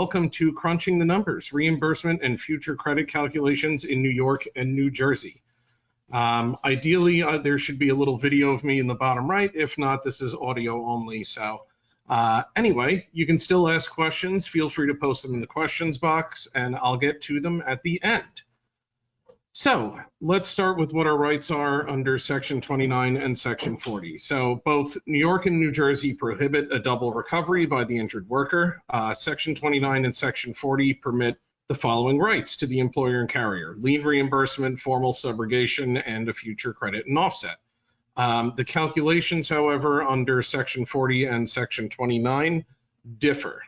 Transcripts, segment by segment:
welcome to Crunching the Numbers, Reimbursement and Future Credit Calculations in New York and New Jersey. Ideally, there should be a little video of me in the bottom right. If not, this is audio only. So anyway, you can still ask questions. Feel free to post them in the questions box, and I'll get to them at the end. So let's start with what our rights are under Section 29 and Section 40. So both New York and New Jersey prohibit a double recovery by the injured worker. Section 29 and Section 40 permit the following rights to the employer and carrier: lien reimbursement, formal subrogation, and a future credit and offset. The calculations, however, under Section 40 and Section 29 differ.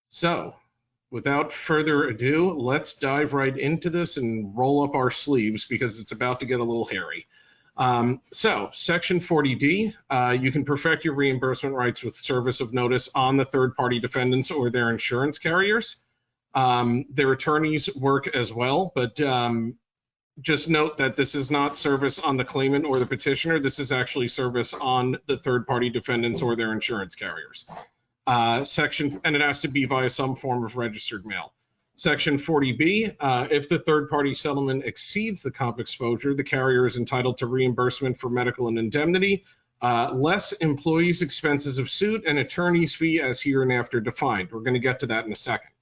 So without further ado, let's dive right into this and roll up our sleeves because it's about to get a little hairy. So Section 40D, you can perfect your reimbursement rights with service of notice on the third-party defendants or their insurance carriers. Their attorneys work as well, but just note that this is not service on the claimant or the petitioner. This is actually service on the third-party defendants or their insurance carriers. And it has to be via some form of registered mail. Section 40B, if the third-party settlement exceeds the comp exposure, the carrier is entitled to reimbursement for medical and indemnity, less employees' expenses of suit and attorney's fee as hereinafter defined. We're going to get to that in a second.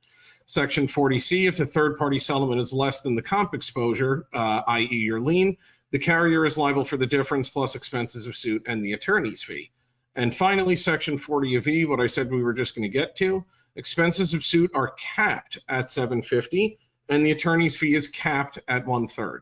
Section 40C, if the third-party settlement is less than the comp exposure, i.e. your lien, the carrier is liable for the difference plus expenses of suit and the attorney's fee. And finally, Section 40 of E, what I said we were just going to get to, expenses of suit are capped at $750, and the attorney's fee is capped at 1/3.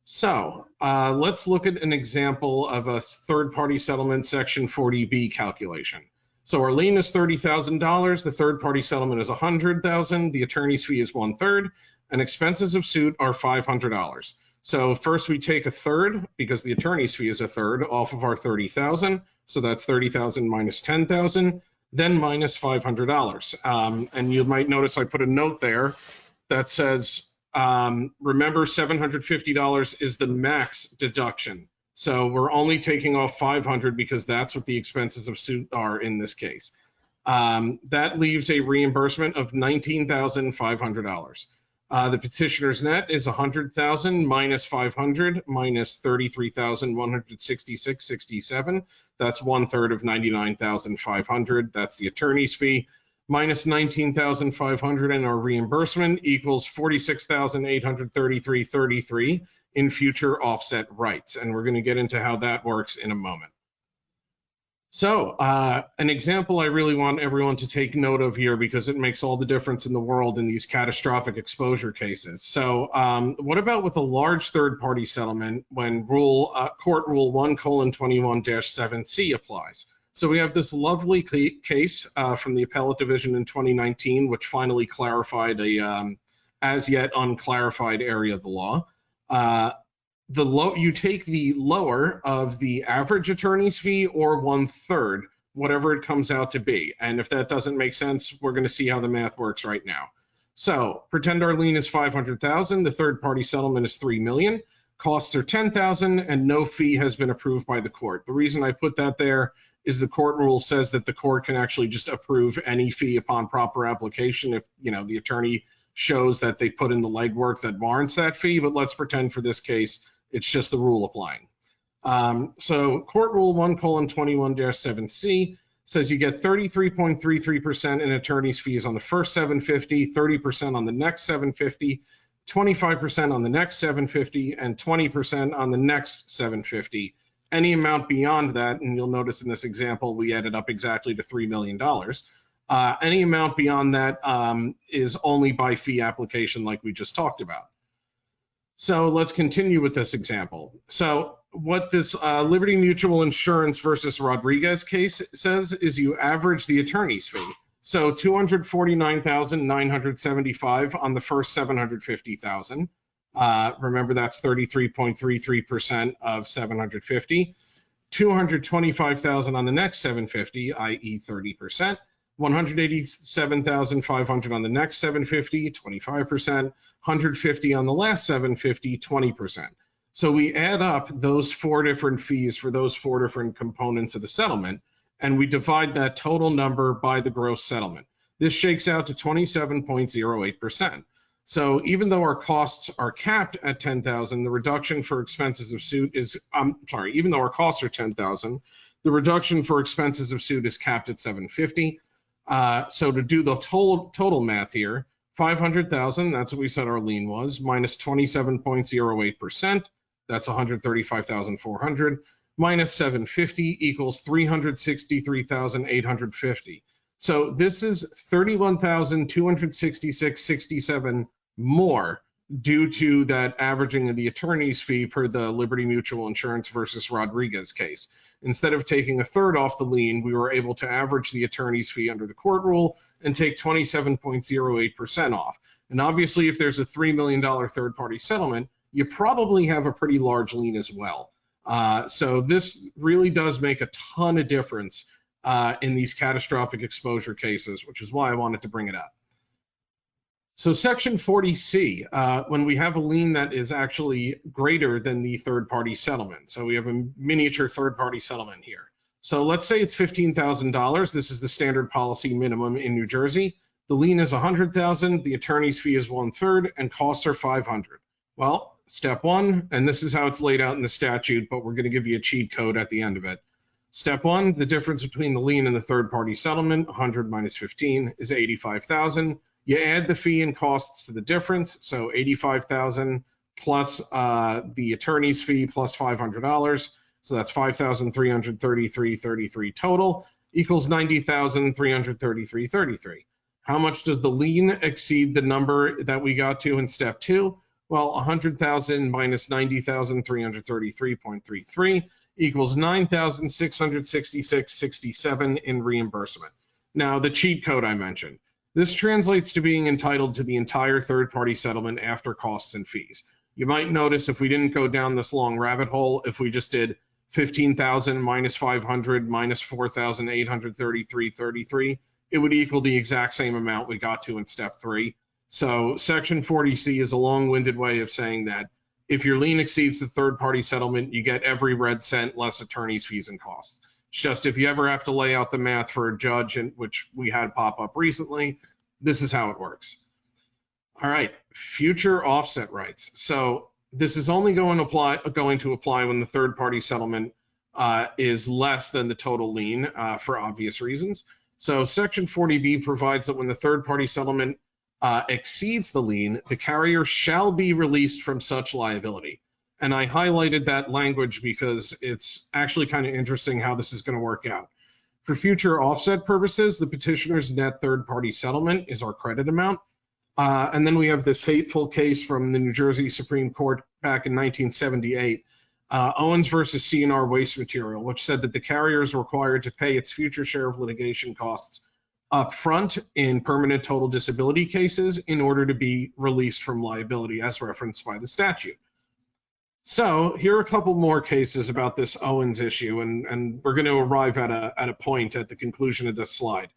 So let's look at an example of a third-party settlement Section 40B calculation. So our lien is $30,000, the third-party settlement is $100,000, the attorney's fee is 1/3, and expenses of suit are $500. So first we take 1/3 because the attorney's fee is 1/3 off of our $30,000. So that's $30,000 minus $10,000, then minus $500. And you might notice I put a note there that says, remember $750 is the max deduction. So we're only taking off $500 because that's what the expenses of suit are in this case. That leaves a reimbursement of $19,500. The petitioner's net is $100,000 minus $500 minus $33,166.67. That's 1/3 of $99,500. That's the attorney's fee minus $19,500, and our reimbursement equals $46,833.33 in future offset rights. And we're going to get into how that works in a moment. So an example I really want everyone to take note of here because it makes all the difference in the world in these catastrophic exposure cases. So what about with a large third-party settlement when Court Rule 1:21-7C applies? So we have this lovely case from the Appellate Division in 2019, which finally clarified a as yet unclarified area of the law. You take the lower of the average attorney's fee or 1/3, whatever it comes out to be. And if that doesn't make sense, we're going to see how the math works right now. So pretend our lien is $500,000, the third-party settlement is $3 million, costs are $10,000, and no fee has been approved by the court. The reason I put that there is the court rule says that the court can actually just approve any fee upon proper application if the attorney shows that they put in the legwork that warrants that fee. But let's pretend for this case it's just the rule applying. So Court Rule 1:21-7C says you get 33.33% in attorney's fees on the first $750, 30% on the next $750, 25% on the next $750, and 20% on the next $750. Any amount beyond that, and you'll notice in this example we added up exactly to $3 million. Any amount beyond that is only by fee application like we just talked about. So let's continue with this example. So what this Liberty Mutual Insurance versus Rodriguez case says is you average the attorney's fee. So $249,975 on the first $750,000. Remember that's 33.33% of 750. $225,000 on the next 750, i.e. 30%. $187,500 on the next 750, 25%, $150 on the last 750, 20%. So we add up those four different fees for those four different components of the settlement, and we divide that total number by the gross settlement. This shakes out to 27.08%. So even though our costs are capped at $10,000, the reduction for expenses of suit is, even though our costs are $10,000, the reduction for expenses of suit is capped at $750. So to do the total math here, $500,000, that's what we said our lien was, minus 27.08%, that's $135,400, minus $750 equals $363,850. So this is $31,266.67 more due to that averaging of the attorney's fee per the Liberty Mutual Insurance versus Rodriguez case. Instead of taking a third off the lien, we were able to average the attorney's fee under the court rule and take 27.08% off. And obviously, if there's a $3 million third-party settlement, you probably have a pretty large lien as well. So this really does make a ton of difference in these catastrophic exposure cases, which is why I wanted to bring it up. So Section 40C, when we have a lien that is actually greater than the third-party settlement. So we have a miniature third-party settlement here. So let's say it's $15,000. This is the standard policy minimum in New Jersey. The lien is $100,000. The attorney's fee is 1/3, and costs are $500. Well, step one, and this is how it's laid out in the statute, but we're going to give you a cheat code at the end of it. Step one, the difference between the lien and the third-party settlement, 100 minus 15 is 85,000. You add the fee and costs to the difference, so 85,000 plus the attorney's fee plus $500, so that's 5,333.33 total equals 90,333.33. How much does the lien exceed the number that we got to in step two? Well, 100,000 minus 90,333.33 equals 9,666.67 in reimbursement. Now, the cheat code I mentioned. This translates to being entitled to the entire third-party settlement after costs and fees. You might notice if we didn't go down this long rabbit hole, if we just did 15,000 minus 500 minus 4,833.33, it would equal the exact same amount we got to in step three. So Section 40C is a long-winded way of saying that if your lien exceeds the third-party settlement, you get every red cent less attorney's fees and costs. It's just if you ever have to lay out the math for a judge, and which we had pop up recently, this is how it works. All right, future offset rights. So this is only going to apply when the third-party settlement is less than the total lien for obvious reasons. So Section 40B provides that when the third-party settlement exceeds the lien, the carrier shall be released from such liability. And I highlighted that language because it's actually kind of interesting how this is going to work out. For future offset purposes, the petitioner's net third-party settlement is our credit amount. And then we have this hateful case from the New Jersey Supreme Court back in 1978, Owens versus C&R Waste Material, which said that the carrier is required to pay its future share of litigation costs up front in permanent total disability cases in order to be released from liability as referenced by the statute. So here are a couple more cases about this Owens issue, and we're going to arrive at a point at the conclusion of this slide.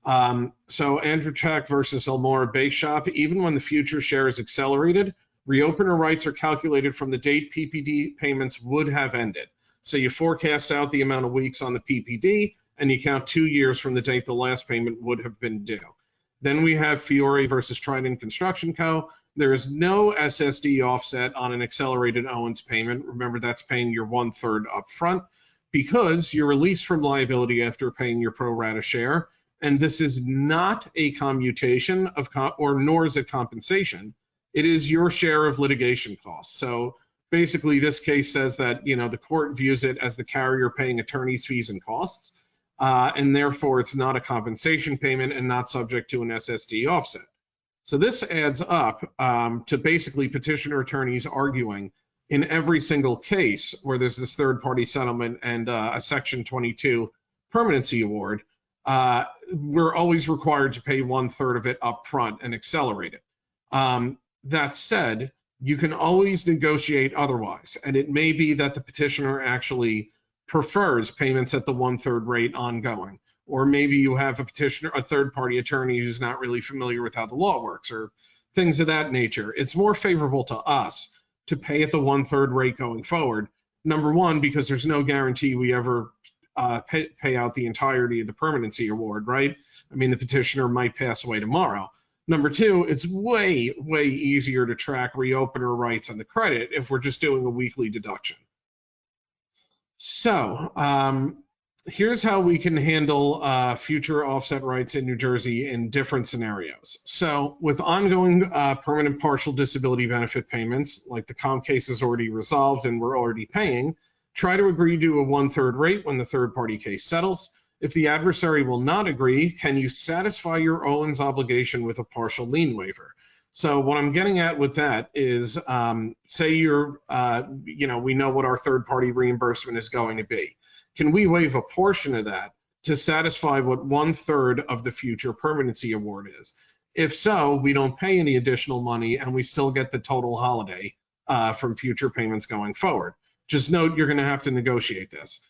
So Andrzejczyk versus Elmore Bake Shop, even when the future share is accelerated, reopener rights are calculated from the date PPD payments would have ended. So you forecast out the amount of weeks on the PPD, and you count 2 years from the date the last payment would have been due. Then we have Fiore versus Trident Construction Co. There is no SSD offset on an accelerated Owens payment. Remember, that's paying your 1/3 up front because you're released from liability after paying your pro rata share. And this is not a commutation of, nor is it compensation. It is your share of litigation costs. So basically, this case says that, the court views it as the carrier paying attorney's fees and costs. And therefore, it's not a compensation payment and not subject to an SSD offset. So this adds up to basically petitioner attorneys arguing in every single case where there's this third-party settlement and a Section 22 permanency award, we're always required to pay 1/3 of it up front and accelerate it. That said, you can always negotiate otherwise, and it may be that the petitioner actually prefers payments at the 1/3 rate ongoing, or maybe you have a third-party attorney who's not really familiar with how the law works, or things of that nature. It's more favorable to us to pay at the 1/3 rate going forward. Number one, because there's no guarantee we ever pay out the entirety of the permanency award, right? I mean, the petitioner might pass away tomorrow. Number two, it's way, way easier to track reopener rights on the credit if we're just doing a weekly deduction. So here's how we can handle future offset rights in New Jersey in different scenarios. So with ongoing permanent partial disability benefit payments, like the comp case is already resolved and we're already paying, try to agree to a 1/3 rate when the third-party case settles. If the adversary will not agree, can you satisfy your Owens obligation with a partial lien waiver? So what I'm getting at with that is, say you're, we know what our third-party reimbursement is going to be. Can we waive a portion of that to satisfy what 1/3 of the future permanency award is? If so, we don't pay any additional money and we still get the total holiday from future payments going forward. Just note you're going to have to negotiate this.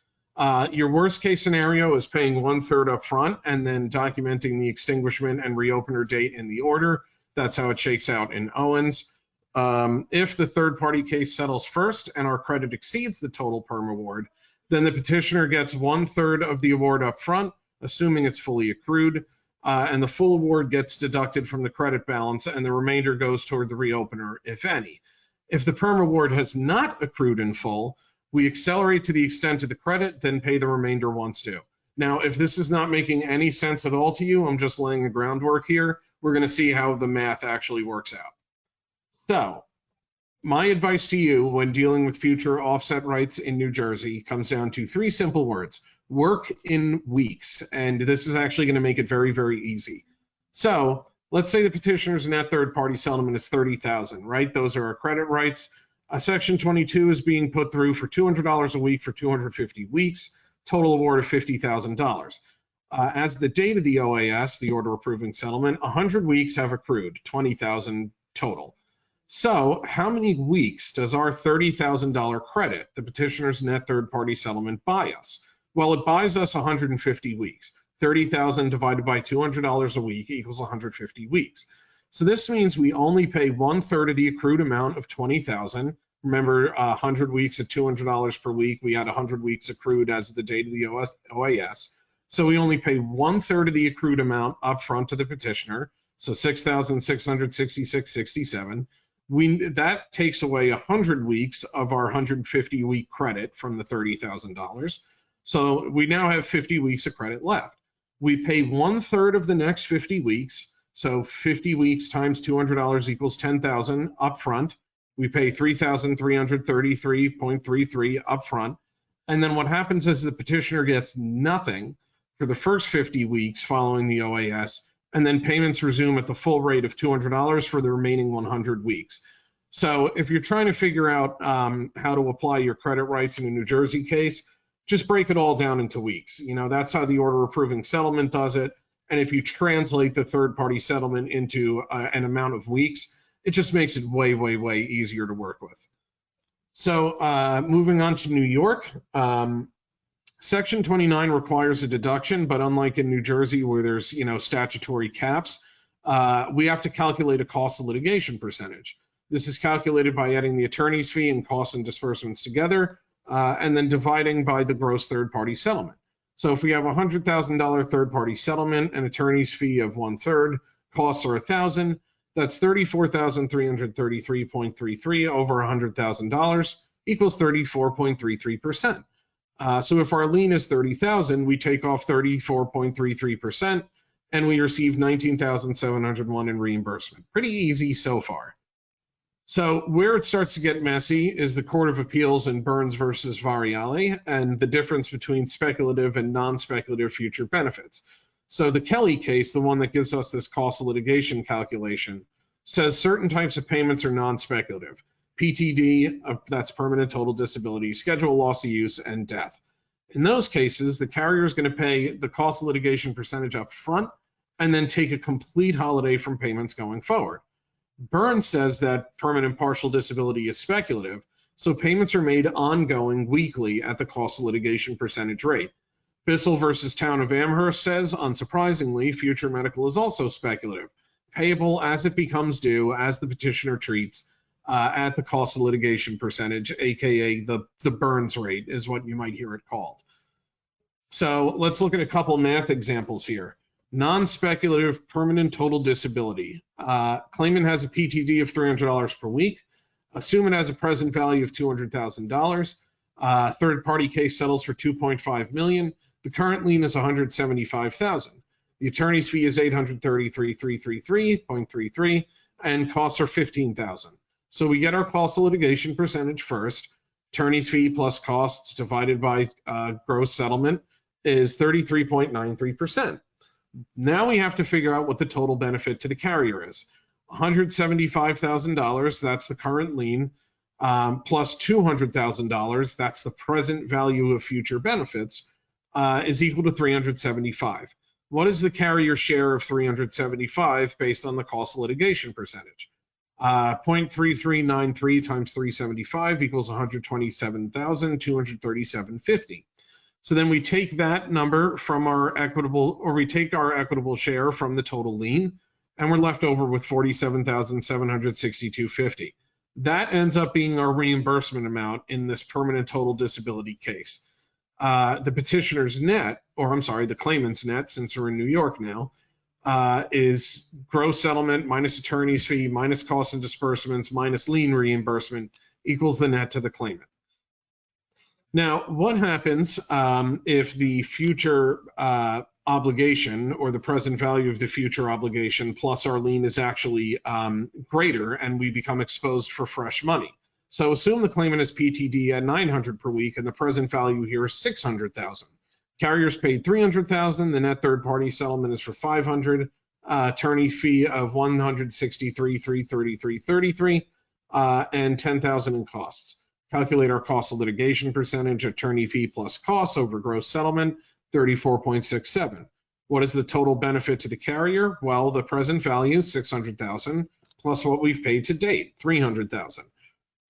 Your worst case scenario is paying 1/3 up front and then documenting the extinguishment and reopener date in the order. That's how it shakes out in Owens. If the third party case settles first and our credit exceeds the total perm award, then the petitioner gets 1/3 of the award up front, assuming it's fully accrued, and the full award gets deducted from the credit balance and the remainder goes toward the reopener, if any. If the perm award has not accrued in full, we accelerate to the extent of the credit, then pay the remainder once due. Now, if this is not making any sense at all to you, I'm just laying the groundwork here. We're going to see how the math actually works out. So, my advice to you when dealing with future offset rights in New Jersey comes down to 3 simple words: work in weeks. And this is actually going to make it very, very easy. So, let's say the petitioner's net third-party settlement is $30,000, right? Those are our credit rights. Section 22 is being put through for $200 a week for 250 weeks, total award of $50,000. As the date of the OAS, the order approving settlement, 100 weeks have accrued, 20,000 total. So how many weeks does our $30,000 credit, the petitioner's net third-party settlement, buy us? Well, it buys us 150 weeks. 30,000 divided by $200 a week equals 150 weeks. So this means we only pay 1/3 of the accrued amount of 20,000. Remember, 100 weeks at $200 per week. We had 100 weeks accrued as of the date of the OAS. So we only pay 1/3 of the accrued amount upfront to the petitioner. So $6,666.67. That takes away 100 weeks of our 150 week credit from the $30,000. So we now have 50 weeks of credit left. We pay 1/3 of the next 50 weeks. So 50 weeks times $200 equals 10,000 upfront. We pay 3,333.33 upfront. And then what happens is the petitioner gets nothing for the first 50 weeks following the OAS, and then payments resume at the full rate of $200 for the remaining 100 weeks. So if you're trying to figure out how to apply your credit rights in a New Jersey case, just break it all down into weeks. That's how the order approving settlement does it. And if you translate the third-party settlement into an amount of weeks, it just makes it way, way, way easier to work with. So moving on to New York, Section 29 requires a deduction, but unlike in New Jersey where there's statutory caps, we have to calculate a cost of litigation percentage. This is calculated by adding the attorney's fee and costs and disbursements together, and then dividing by the gross third-party settlement. So if we have a $100,000 third-party settlement, an attorney's fee of 1/3, costs are $1,000, that's $34,333.33 over $100,000 equals 34.33%. So if our lien is $30,000, we take off 34.33% and we receive $19,701 in reimbursement. Pretty easy so far. So where it starts to get messy is the Court of Appeals in Burns versus Variale and the difference between speculative and non-speculative future benefits. So the Kelly case, the one that gives us this cost of litigation calculation, says certain types of payments are non-speculative. PTD, that's permanent total disability, schedule loss of use, and death. In those cases, the carrier is going to pay the cost of litigation percentage up front and then take a complete holiday from payments going forward. Burns says that permanent partial disability is speculative, so payments are made ongoing weekly at the cost of litigation percentage rate. Bissell versus Town of Amherst says, unsurprisingly, future medical is also speculative, payable as it becomes due as the petitioner treats at the cost of litigation percentage, aka the Burns rate is what you might hear it called. So let's look at a couple math examples here. Non-speculative permanent total disability. Claimant has a PTD of $300 per week. Assume it has a present value of $200,000. Third-party case settles for $2.5 million. The current lien is $175,000. The attorney's fee is $833,333.33, and costs are $15,000. So we get our cost of litigation percentage first. Attorney's fee plus costs divided by gross settlement is 33.93%. Now we have to figure out what the total benefit to the carrier is. $175,000, that's the current lien, plus $200,000, that's the present value of future benefits, is equal to $375,000. What is the carrier share of $375,000 based on the cost of litigation percentage? 0.3393 times 375 equals $127,237.50. So then we take that number from our equitable, or we take our equitable share from the total lien, and we're left over with $47,762.50. That ends up being our reimbursement amount in this permanent total disability case. The petitioner's net, or I'm sorry, the claimant's net, since we're in New York now, is gross settlement minus attorney's fee minus costs and disbursements minus lien reimbursement equals the net to the claimant. Now, what happens if the future obligation, or the present value of the future obligation plus our lien, is actually greater and we become exposed for fresh money? So assume the claimant has PTD at $900 per week and the present value here is $600,000. Carriers paid $300,000. The net third-party settlement is for $500. Attorney fee of $163,333.33, and $10,000 in costs. Calculate our cost of litigation percentage, attorney fee plus costs over gross settlement, 34.67. What is the total benefit to the carrier? Well, the present value, $600,000, plus what we've paid to date, $300,000.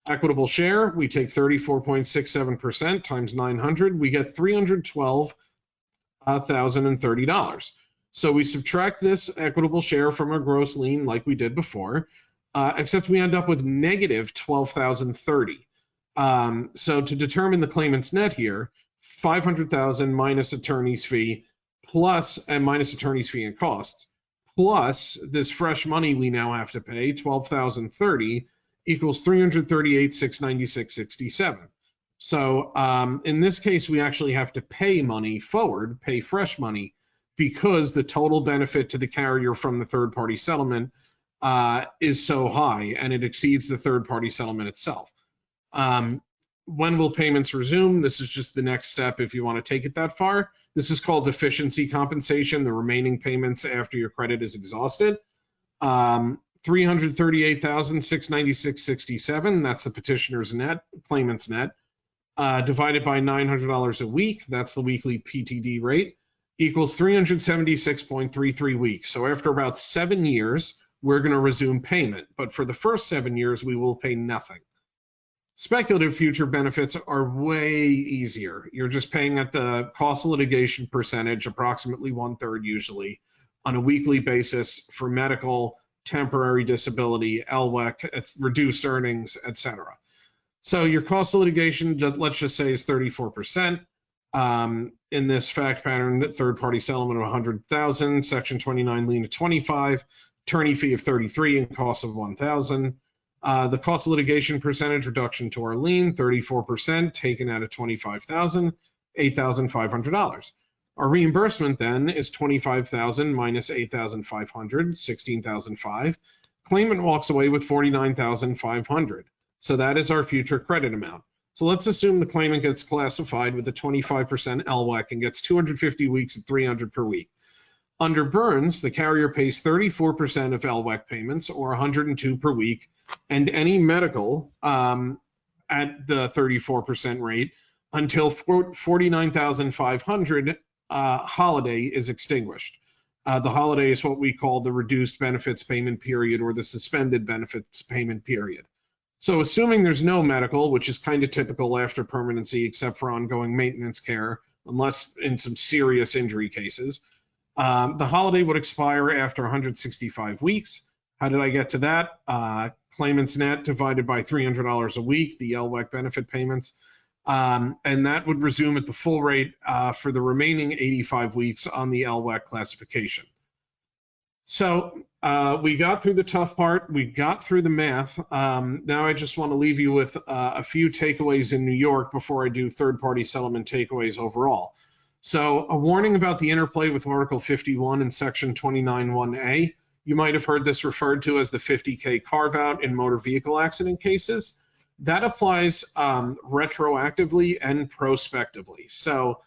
Equitable share, we take 34.67% times 900, we get $312,030. So we subtract this equitable share from our gross lien like we did before, except we end up with negative $12,030. So to determine the claimant's net here, $500,000 minus attorney's fee minus attorney's fee and costs, plus this fresh money we now have to pay, $12,030, equals $338,696.67. So in this case, we actually have to pay money forward, pay fresh money, because the total benefit to the carrier from the third-party settlement is so high, and it exceeds the third-party settlement itself. When will payments resume? This is just the next step if you want to take it that far. This is called deficiency compensation, the remaining payments after your credit is exhausted. $338,696.67, that's the petitioner's net, claimant's net, divided by $900 a week, that's the weekly PTD rate, equals 376.33 weeks. So after about 7 years, we're going to resume payment. But for the first 7 years, we will pay nothing. Speculative future benefits are way easier. You're just paying at the cost of litigation percentage, approximately 1/3 usually, on a weekly basis for medical, temporary disability, LWEC, it's reduced earnings, etc. So your cost of litigation, let's just say, is 34%. In this fact pattern, third-party settlement of $100,000, Section 29 lien of $25,000, attorney fee of $33,000, and cost of $1,000. The cost of litigation percentage reduction to our lien, 34%, taken out of $25,000, $8,500. Our reimbursement then is $25,000 minus $8,500, $16,500. Claimant walks away with $49,500. So that is our future credit amount. So let's assume the claimant gets classified with a 25% LWEC and gets 250 weeks at $300 per week. Under Burns, the carrier pays 34% of LWEC payments, or 102 per week, and any medical at the 34% rate until $49,500 holiday is extinguished. The holiday is what we call the reduced benefits payment period, or the suspended benefits payment period. So assuming there's no medical, which is kind of typical after permanency except for ongoing maintenance care, unless in some serious injury cases, the holiday would expire after 165 weeks. How did I get to that? Claimant's net divided by $300 a week, the LWEC benefit payments, And that would resume at the full rate for the remaining 85 weeks on the LWEC classification. So we got through the tough part, we got through the math. Now I just want to leave you with a few takeaways in New York before I do third-party settlement takeaways overall. So a warning about the interplay with Article 51 and Section 29(1)A. You might have heard this referred to as the 50K carve-out in motor vehicle accident cases. That applies retroactively and prospectively. So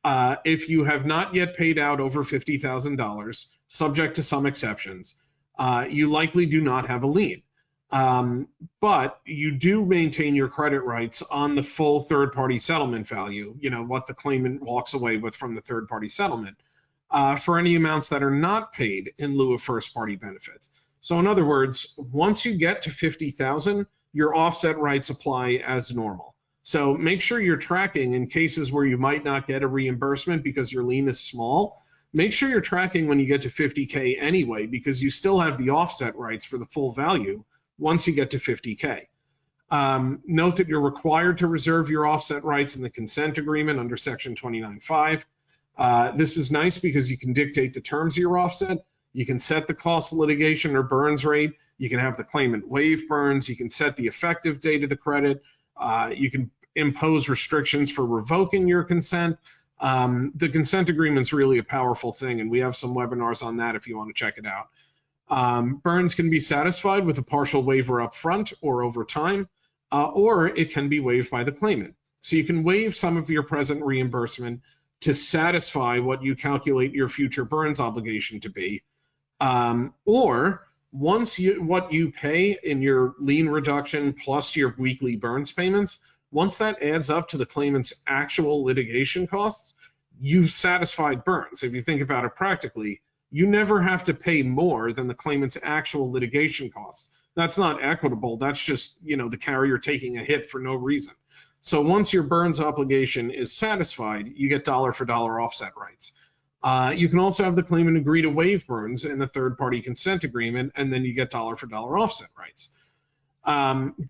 if you have not yet paid out over $50,000, subject to some exceptions, you likely do not have a lien. But you do maintain your credit rights on the full third-party settlement value, what the claimant walks away with from the third-party settlement, for any amounts that are not paid in lieu of first-party benefits. So in other words, once you get to $50,000, your offset rights apply as normal. So make sure you're tracking in cases where you might not get a reimbursement because your lien is small. Make sure you're tracking when you get to 50K anyway, because you still have the offset rights for the full value once you get to 50K. Note that you're required to reserve your offset rights in the consent agreement under Section 29(5). This is nice because you can dictate the terms of your offset. You can set the cost of litigation or burns rate. You can have the claimant waive burns. You can set the effective date of the credit. You can impose restrictions for revoking your consent. The consent agreement is really a powerful thing, and we have some webinars on that if you want to check it out. Burns can be satisfied with a partial waiver up front or over time, or it can be waived by the claimant. So you can waive some of your present reimbursement to satisfy what you calculate your future burns obligation to be, or once what you pay in your lien reduction plus your weekly burns payments, once that adds up to the claimant's actual litigation costs, you've satisfied burns. If you think about it practically, you never have to pay more than the claimant's actual litigation costs. That's not equitable. That's just, the carrier taking a hit for no reason. So once your burns obligation is satisfied, you get dollar for dollar offset rights. You can also have the claimant agree to waive burns in the third-party consent agreement, and then you get dollar for dollar offset rights.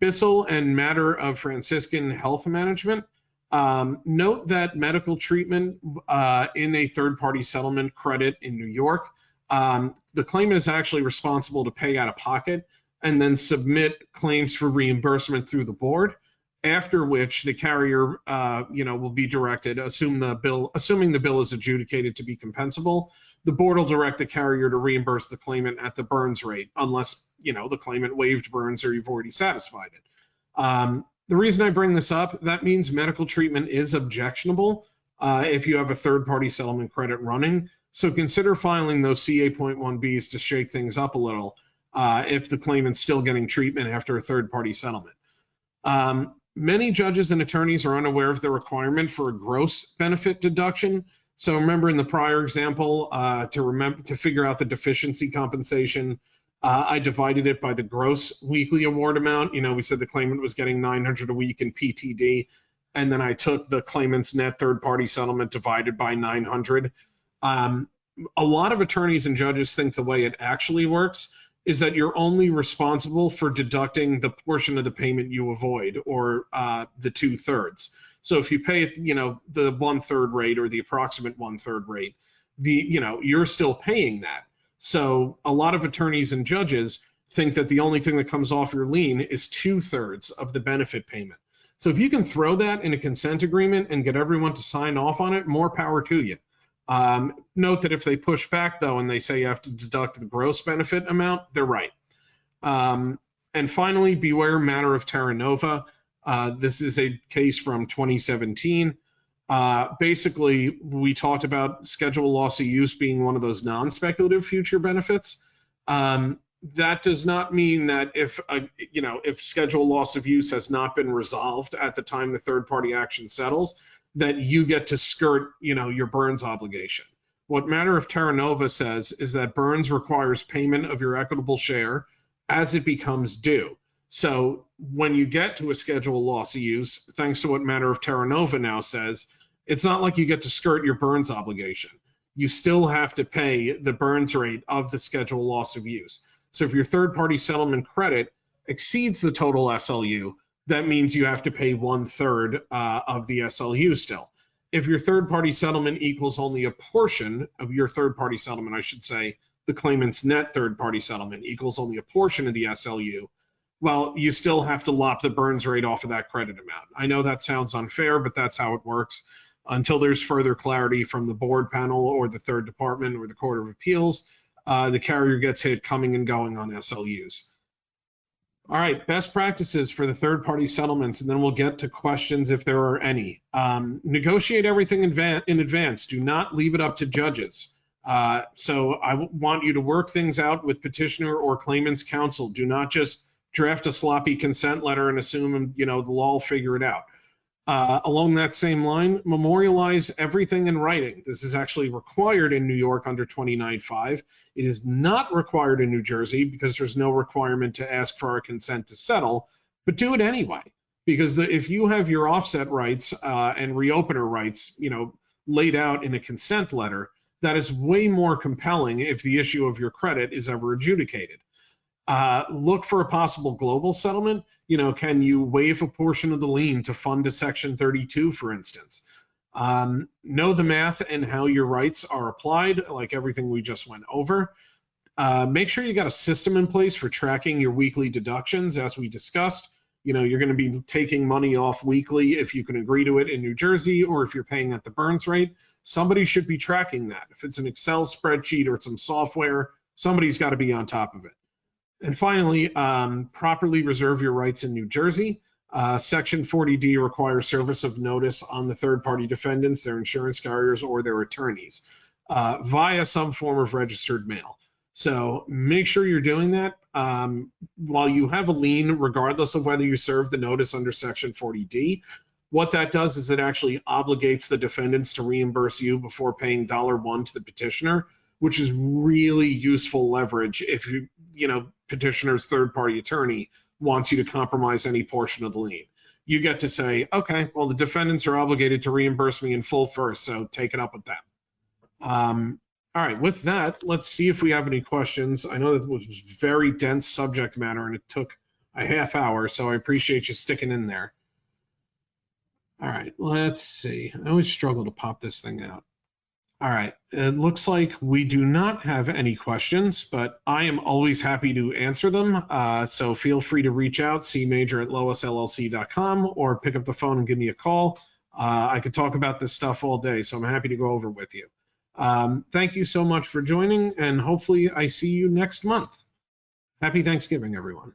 Bissell and matter of Franciscan health management. Note that medical treatment in a third-party settlement credit in New York, the claimant is actually responsible to pay out of pocket and then submit claims for reimbursement through the board, after which the carrier will be directed, assuming the bill is adjudicated to be compensable, the board will direct the carrier to reimburse the claimant at the burns rate, unless the claimant waived burns or you've already satisfied it. The reason I bring this up, that means medical treatment is objectionable if you have a third-party settlement credit running. So consider filing those CA.1Bs to shake things up a little if the claimant's still getting treatment after a third-party settlement. Many judges and attorneys are unaware of the requirement for a gross benefit deduction. So remember in the prior example, to figure out the deficiency compensation, I divided it by the gross weekly award amount. We said the claimant was getting $900 a week in PTD, and then I took the claimant's net third-party settlement divided by 900. A lot of attorneys and judges think the way it actually works is that you're only responsible for deducting the portion of the payment you avoid, or the 2/3. So if you pay it, the 1/3 rate or the approximate 1/3 rate, you're still paying that. So a lot of attorneys and judges think that the only thing that comes off your lien is 2/3 of the benefit payment. So if you can throw that in a consent agreement and get everyone to sign off on it, more power to you. Note that if they push back though and they say you have to deduct the gross benefit amount, they're right. And finally, beware matter of Terra Nova. This is a case from 2017. Basically, we talked about schedule loss of use being one of those non-speculative future benefits. That does not mean that if schedule loss of use has not been resolved at the time the third-party action settles, that you get to skirt, your burns obligation. What matter of Terra Nova says is that burns requires payment of your equitable share as it becomes due. So when you get to a schedule loss of use, thanks to what matter of Terra Nova now says, it's not like you get to skirt your burns obligation. You still have to pay the burns rate of the schedule loss of use. So if your third-party settlement credit exceeds the total SLU, that means you have to pay 1/3 of the SLU still. If your third-party settlement equals only a portion of your third-party settlement, I should say, the claimant's net third-party settlement equals only a portion of the SLU, well, you still have to lop the burns rate off of that credit amount. I know that sounds unfair, but that's how it works. Until there's further clarity from the board panel or the third department or the Court of Appeals, the carrier gets hit coming and going on SLUs. All right, best practices for the third-party settlements, and then we'll get to questions if there are any. Negotiate everything in advance. Do not leave it up to judges. So I want you to work things out with petitioner or claimant's counsel. Do not just draft a sloppy consent letter and assume, the law will figure it out. Along that same line, memorialize everything in writing. This is actually required in New York under 29.5. It is not required in New Jersey because there's no requirement to ask for our consent to settle, but do it anyway. Because if you have your offset rights and reopener rights, laid out in a consent letter, that is way more compelling if the issue of your credit is ever adjudicated. Look for a possible global settlement. Can you waive a portion of the lien to fund a Section 32, for instance? Know the math and how your rights are applied, like everything we just went over. Make sure you got a system in place for tracking your weekly deductions, as we discussed. You're going to be taking money off weekly if you can agree to it in New Jersey, or if you're paying at the burns rate. Somebody should be tracking that. If it's an Excel spreadsheet or some software, somebody's got to be on top of it. And finally, properly reserve your rights in New Jersey. Section 40D requires service of notice on the third-party defendants, their insurance carriers, or their attorneys via some form of registered mail. So make sure you're doing that. While you have a lien, regardless of whether you serve the notice under Section 40D, what that does is it actually obligates the defendants to reimburse you before paying $1 to the petitioner, which is really useful leverage if petitioner's third-party attorney wants you to compromise any portion of the lien. You get to say, okay, well, the defendants are obligated to reimburse me in full first, so take it up with them. All right, with that, let's see if we have any questions. I know that was very dense subject matter and it took a half hour, so I appreciate you sticking in there. All right, let's see. I always struggle to pop this thing out. All right, it looks like we do not have any questions, but I am always happy to answer them. So feel free to reach out, cmajor@loisllc.com, or pick up the phone and give me a call. I could talk about this stuff all day, so I'm happy to go over with you. Thank you so much for joining, and hopefully I see you next month. Happy Thanksgiving, everyone.